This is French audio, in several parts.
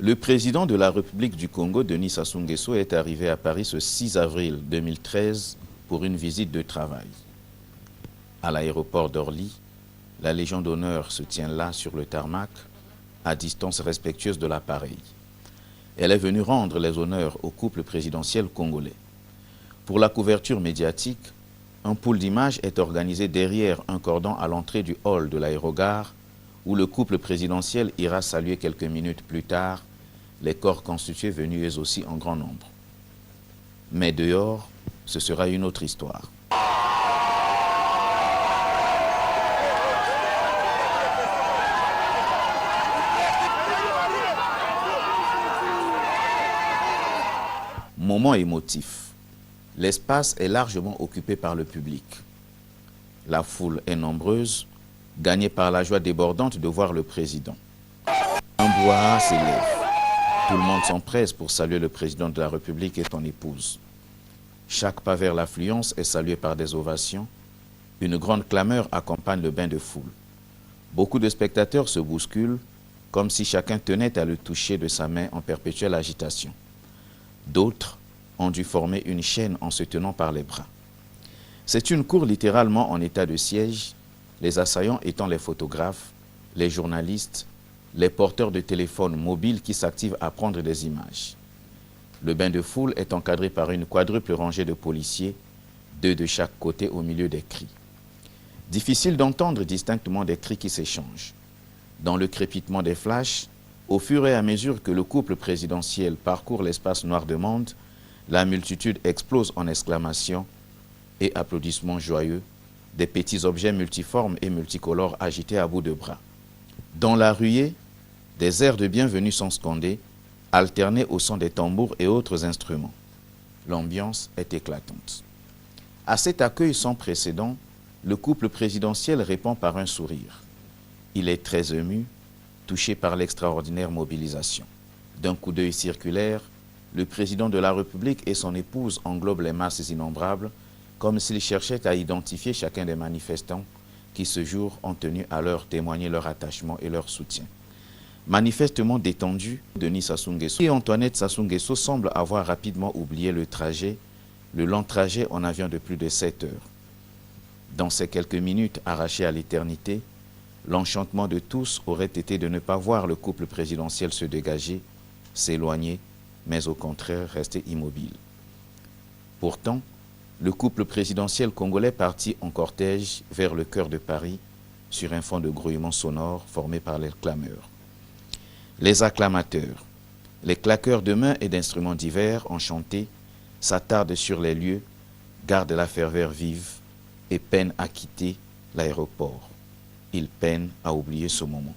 Le président de la République du Congo, Denis Sassou Nguesso, est arrivé à Paris ce 6 avril 2013 pour une visite de travail. À l'aéroport d'Orly, la Légion d'honneur se tient là sur le tarmac, à distance respectueuse de l'appareil. Elle est venue rendre les honneurs au couple présidentiel congolais. Pour la couverture médiatique, un pool d'images est organisé derrière un cordon à l'entrée du hall de l'aérogare où le couple présidentiel ira saluer quelques minutes plus tard les corps constitués venus eux aussi en grand nombre. Mais dehors, ce sera une autre histoire. Moment émotif. L'espace est largement occupé par le public. La foule est nombreuse, gagnée par la joie débordante de voir le président. Un brouhaha s'élève. Tout le monde s'empresse pour saluer le président de la République et son épouse. Chaque pas vers l'affluence est salué par des ovations. Une grande clameur accompagne le bain de foule. Beaucoup de spectateurs se bousculent, comme si chacun tenait à le toucher de sa main en perpétuelle agitation. D'autres ont dû former une chaîne en se tenant par les bras. C'est une cour littéralement en état de siège, les assaillants étant les photographes, les journalistes, les porteurs de téléphones mobiles qui s'activent à prendre des images. Le bain de foule est encadré par une quadruple rangée de policiers, 2 de chaque côté au milieu des cris. Difficile d'entendre distinctement des cris qui s'échangent. Dans le crépitement des flashs, au fur et à mesure que le couple présidentiel parcourt l'espace noir de monde, la multitude explose en exclamations et applaudissements joyeux, des petits objets multiformes et multicolores agités à bout de bras. Dans la ruée, des airs de bienvenue sont scandés, alternés au son des tambours et autres instruments. L'ambiance est éclatante. À cet accueil sans précédent, le couple présidentiel répond par un sourire. Il est très ému, touché par l'extraordinaire mobilisation. D'un coup d'œil circulaire, le président de la République et son épouse englobent les masses innombrables, comme s'ils cherchaient à identifier chacun des manifestants qui ce jour ont tenu à leur témoigner leur attachement et leur soutien. Manifestement détendu, Denis Sassou Nguesso et Antoinette Sassou Nguesso semblent avoir rapidement oublié le long trajet en avion de plus de 7 heures. Dans ces quelques minutes arrachées à l'éternité, l'enchantement de tous aurait été de ne pas voir le couple présidentiel se dégager, s'éloigner, mais au contraire rester immobile. Pourtant, le couple présidentiel congolais partit en cortège vers le cœur de Paris sur un fond de grouillement sonore formé par les clameurs. Les acclamateurs, les claqueurs de mains et d'instruments divers enchantés s'attardent sur les lieux, gardent la ferveur vive et peinent à quitter l'aéroport. Ils peinent à oublier ce moment.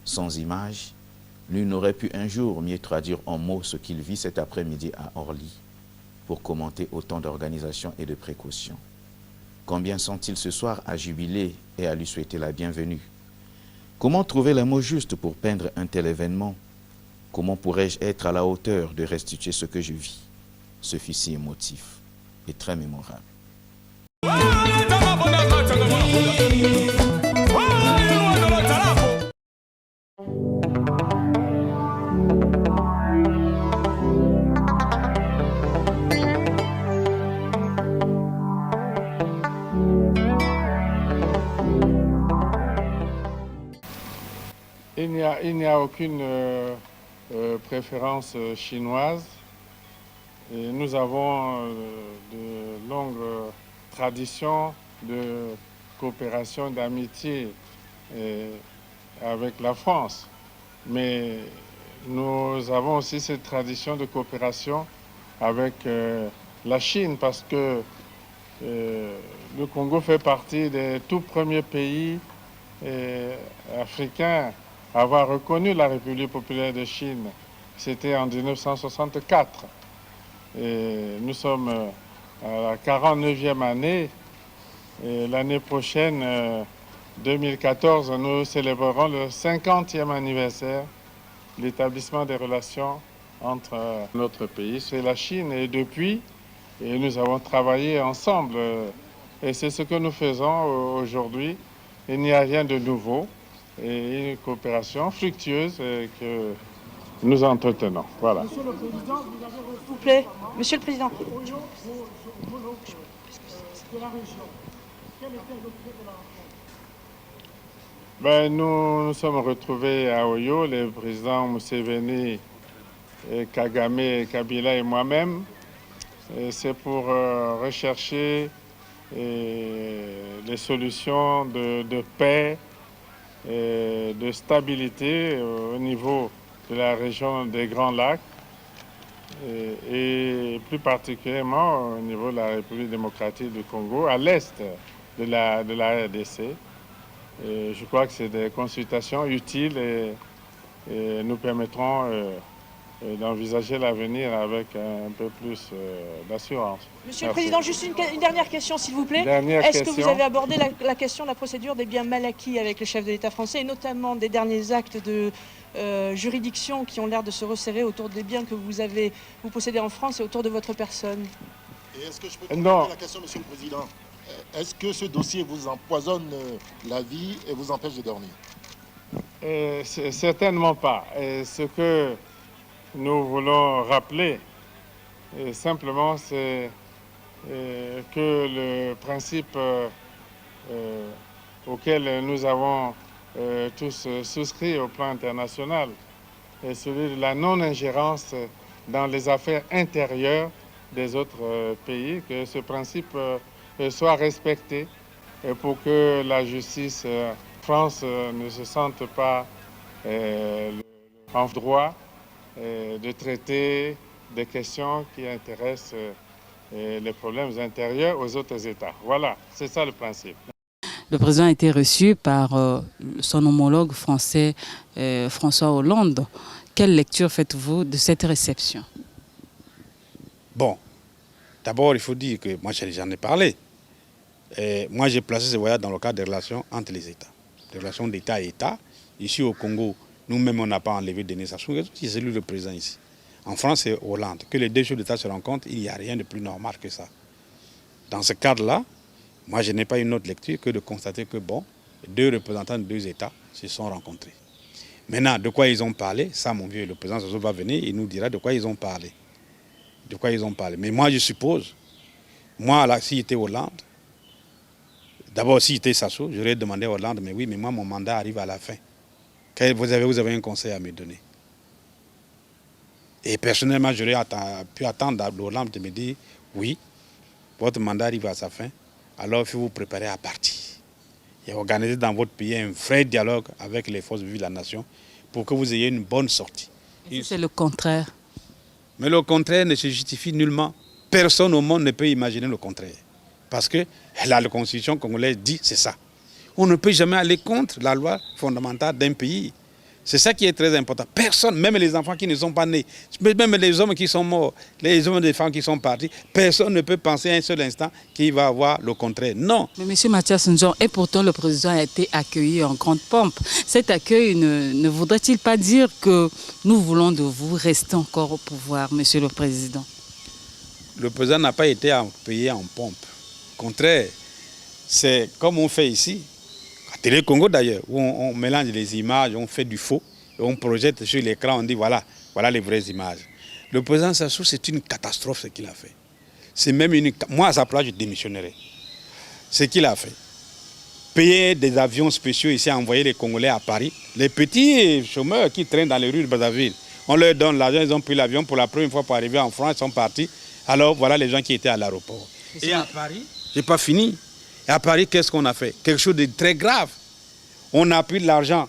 Sans images, nul n'aurait pu un jour mieux traduire en mots ce qu'il vit cet après-midi à Orly pour commenter autant d'organisation et de précautions. Combien sont-ils ce soir à jubiler et à lui souhaiter la bienvenue? Comment trouver les mots justes pour peindre un tel événement? Comment pourrais-je être à la hauteur de restituer ce que je vis? Ce fut si émotif et très mémorable. Il n'y a aucune préférence chinoise. Et nous avons de longues traditions de coopération, d'amitié avec la France. Mais nous avons aussi cette tradition de coopération avec la Chine parce que le Congo fait partie des tout premiers pays africains à avoir reconnu la République populaire de Chine. C'était en 1964. Et nous sommes à la 49e année et l'année prochaine, 2014, nous célébrerons le 50e anniversaire de l'établissement des relations entre notre pays et la Chine. Et depuis, nous avons travaillé ensemble et c'est ce que nous faisons aujourd'hui. Il n'y a rien de nouveau et une coopération fructueuse que nous entretenons. Voilà. Monsieur le Président, vous avez reçu... S'il vous plaît, Monsieur le Président. Vos homologues de la région, quel était l'objet de la rencontre? Ben, nous nous sommes retrouvés à Oyo, les présidents Museveni, Kagame, Kabila et moi-même. C'est pour rechercher les solutions de paix et de stabilité au niveau de la région des Grands Lacs et plus particulièrement au niveau de la République démocratique du Congo, à l'est de la RDC. Et je crois que c'est des consultations utiles et nous permettront d'envisager l'avenir avec un peu plus d'assurance. Monsieur le Président, juste une dernière question, s'il vous plaît. Est-ce que vous avez abordé la question de la procédure des biens mal acquis avec le chef de l'État français, et notamment des derniers actes de juridiction qui ont l'air de se resserrer autour des biens que vous possédez en France et autour de votre personne? Et est-ce que je peux compléter la question, Monsieur le Président? Est-ce que ce dossier vous empoisonne la vie et vous empêche de dormir? Certainement pas. Et ce que nous voulons rappeler, simplement, c'est que le principe auquel nous avons tous souscrit au plan international est celui de la non-ingérence dans les affaires intérieures des autres pays, que ce principe soit respecté pour que la justice France ne se sente pas en droit de traiter des questions qui intéressent les problèmes intérieurs aux autres États. Voilà, c'est ça le principe. Le président a été reçu par son homologue français François Hollande. Quelle lecture faites-vous de cette réception? Bon, d'abord il faut dire que moi j'en ai parlé. Moi j'ai placé ce voyage dans le cadre des relations entre les États. Des relations d'État à État. Ici au Congo, nous-mêmes on n'a pas enlevé Denis Sassou Nguesso, c'est lui le président ici. En France c'est Hollande. Que les deux chefs d'État se rencontrent, il n'y a rien de plus normal que ça. Dans ce cadre-là, moi je n'ai pas une autre lecture que de constater que bon, deux représentants de deux États se sont rencontrés. Maintenant, de quoi ils ont parlé, ça mon vieux, le président Sassou va venir, il nous dira de quoi ils ont parlé. De quoi ils ont parlé. Mais moi je suppose, moi là, s'il était Hollande, d'abord s'il était Sassou, j'aurais demandé à Hollande, mais oui, mais moi mon mandat arrive à la fin. Vous avez un conseil à me donner. Et personnellement, j'aurais pu attendre à Hollande de me dire, oui, votre mandat arrive à sa fin, alors il faut vous préparer à partir. Et organiser dans votre pays un vrai dialogue avec les forces vives de la nation pour que vous ayez une bonne sortie. C'est le contraire. Mais le contraire ne se justifie nullement. Personne au monde ne peut imaginer le contraire. Parce que la Constitution congolaise dit c'est ça. On ne peut jamais aller contre la loi fondamentale d'un pays. C'est ça qui est très important. Personne, même les enfants qui ne sont pas nés, même les hommes qui sont morts, les hommes et les femmes qui sont partis, personne ne peut penser un seul instant qu'il va avoir le contraire. Non. Mais M. Mathias Njon, et pourtant le président a été accueilli en grande pompe. Cet accueil ne voudrait-il pas dire que nous voulons de vous rester encore au pouvoir, Monsieur le Président? Le président n'a pas été accueilli en pompe. Au contraire, c'est comme on fait ici. À Télé Congo d'ailleurs, où on mélange les images, on fait du faux, et on projette sur l'écran, on dit voilà les vraies images. Le président Sassou, c'est une catastrophe ce qu'il a fait. C'est même moi à sa place, je démissionnerais. Ce qu'il a fait. Payer des avions spéciaux ici, envoyer les Congolais à Paris. Les petits chômeurs qui traînent dans les rues de Brazzaville, on leur donne l'argent, ils ont pris l'avion pour la première fois pour arriver en France, ils sont partis. Alors voilà les gens qui étaient à l'aéroport. Et à Paris, j'ai pas fini. Et à Paris, qu'est-ce qu'on a fait? Quelque chose de très grave. On a pris de l'argent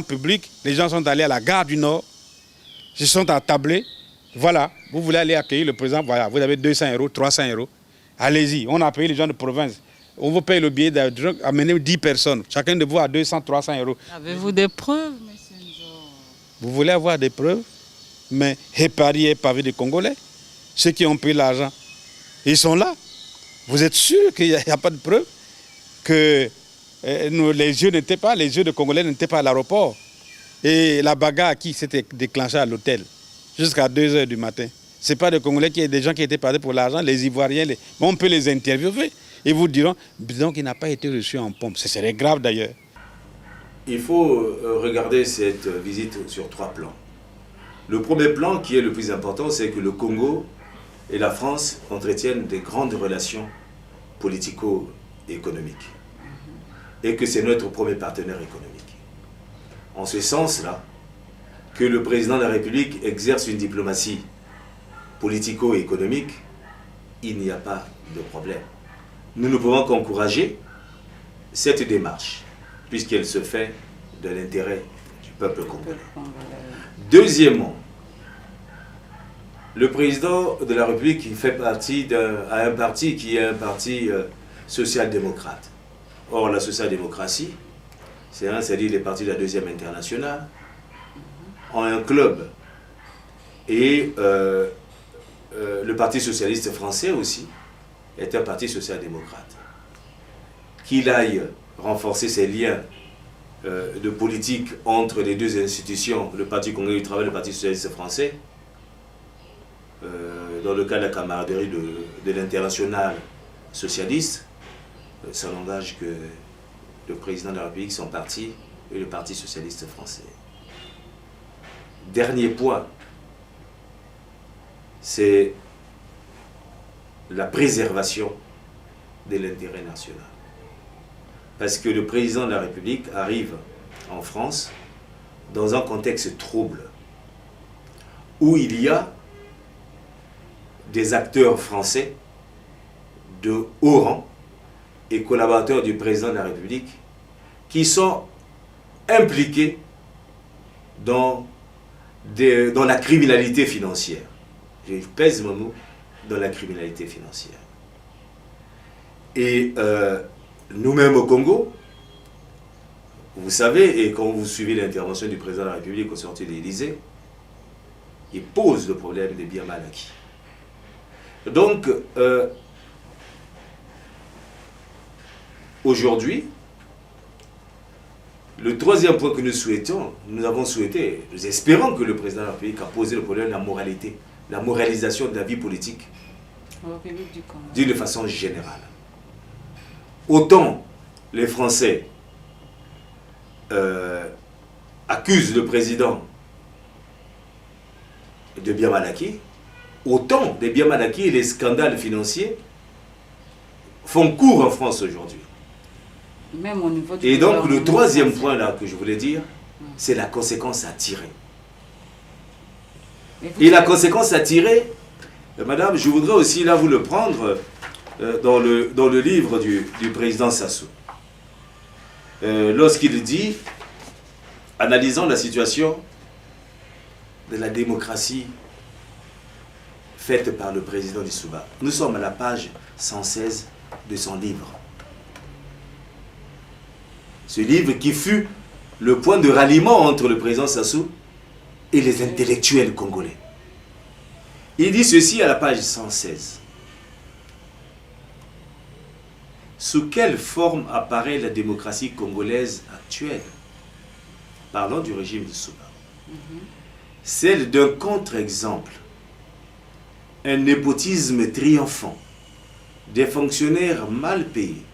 public. Les gens sont allés à la gare du Nord. Ils sont attablés. Voilà, vous voulez aller accueillir le président, voilà, vous avez 200 €, 300 €. Allez-y, on a payé les gens de province. On vous paye le billet d'avion, amener 10 personnes. Chacun de vous a 200, 300 €. Avez-vous des preuves, M. Njon? Vous voulez avoir des preuves? Mais Paris est pavé de Congolais. Ceux qui ont pris l'argent, ils sont là. Vous êtes sûr qu'il n'y a pas de preuve que les yeux de Congolais n'étaient pas à l'aéroport? Et la bagarre qui s'était déclenchée à l'hôtel jusqu'à 2 h du matin. Ce n'est pas des Congolais, des gens qui étaient partis pour l'argent, les Ivoiriens. On peut les interviewer. Ils vous diront donc il n'a pas été reçu en pompe. Ce serait grave d'ailleurs. Il faut regarder cette visite sur 3 plans. Le premier plan, qui est le plus important, c'est que le Congo et la France entretiennent des grandes relations politico-économiques. Et que c'est notre premier partenaire économique. En ce sens-là, que le président de la République exerce une diplomatie politico-économique, il n'y a pas de problème. Nous ne pouvons qu'encourager cette démarche, puisqu'elle se fait de l'intérêt du peuple congolais. Deuxièmement, le président de la République fait partie d'un parti qui est un parti social-démocrate. Or, la social-démocratie, c'est-à-dire les partis de la deuxième internationale, ont un club. Et le Parti socialiste français aussi est un parti social-démocrate. Qu'il aille renforcer ses liens de politique entre les deux institutions, le Parti congolais du travail et le Parti socialiste français, dans le cas de la camaraderie de l'international socialiste, ça n'engage que le président de la République, son parti et le Parti socialiste français. Dernier point, c'est la préservation de l'intérêt national. Parce que le président de la République arrive en France dans un contexte trouble, où il y a des acteurs français de haut rang et collaborateurs du président de la République qui sont impliqués dans la criminalité financière. Je pèse mon mot, dans la criminalité financière. Et nous-mêmes au Congo, vous savez, et quand vous suivez l'intervention du président de la République au sortir de l'Élysée, il pose le problème des biens mal acquis. Donc, aujourd'hui, le troisième point que nous souhaitons, nous espérons que le président de la République a posé le problème de la moralité, la moralisation de la vie politique d'une façon générale. Autant les Français accusent le président de biens mal acquis, autant des biens mal acquis et les scandales financiers font cours en France aujourd'hui. Même au niveau et donc le troisième point là que je voulais dire, c'est la conséquence à tirer. Et la conséquence à tirer, madame, je voudrais aussi là vous le prendre dans le livre du président Sassou. Lorsqu'il dit, analysant la situation de la démocratie faite par le président Lissouba, nous sommes à la page 116 de son livre. Ce livre qui fut le point de ralliement entre le président Sassou et les intellectuels congolais. Il dit ceci à la page 116. Sous quelle forme apparaît la démocratie congolaise actuelle? Parlons du régime de Souba. Celle d'un contre-exemple, un népotisme triomphant, des fonctionnaires mal payés,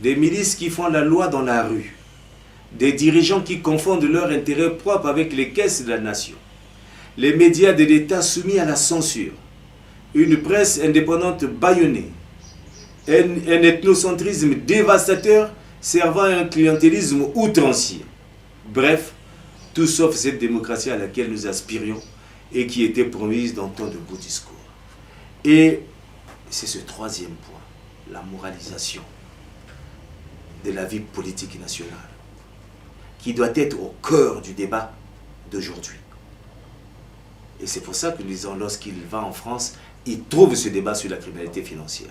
des milices qui font la loi dans la rue, des dirigeants qui confondent leur intérêt propre avec les caisses de la nation, les médias de l'État soumis à la censure, une presse indépendante bâillonnée, un ethnocentrisme dévastateur servant à un clientélisme outrancier. Bref, tout sauf cette démocratie à laquelle nous aspirions et qui était promise dans tant de beaux discours. Et c'est ce troisième point, la moralisation de la vie politique nationale, qui doit être au cœur du débat d'aujourd'hui. Et c'est pour ça que nous disons, lorsqu'il va en France, il trouve ce débat sur la criminalité financière.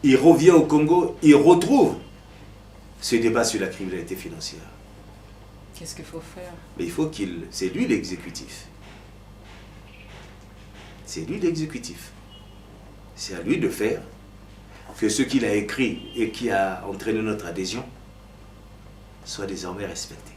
Il revient au Congo, il retrouve ce débat sur la criminalité financière. Qu'est-ce qu'il faut faire? Mais il faut c'est lui l'exécutif. C'est lui l'exécutif. C'est à lui de faire que ce qu'il a écrit et qui a entraîné notre adhésion soit désormais respecté.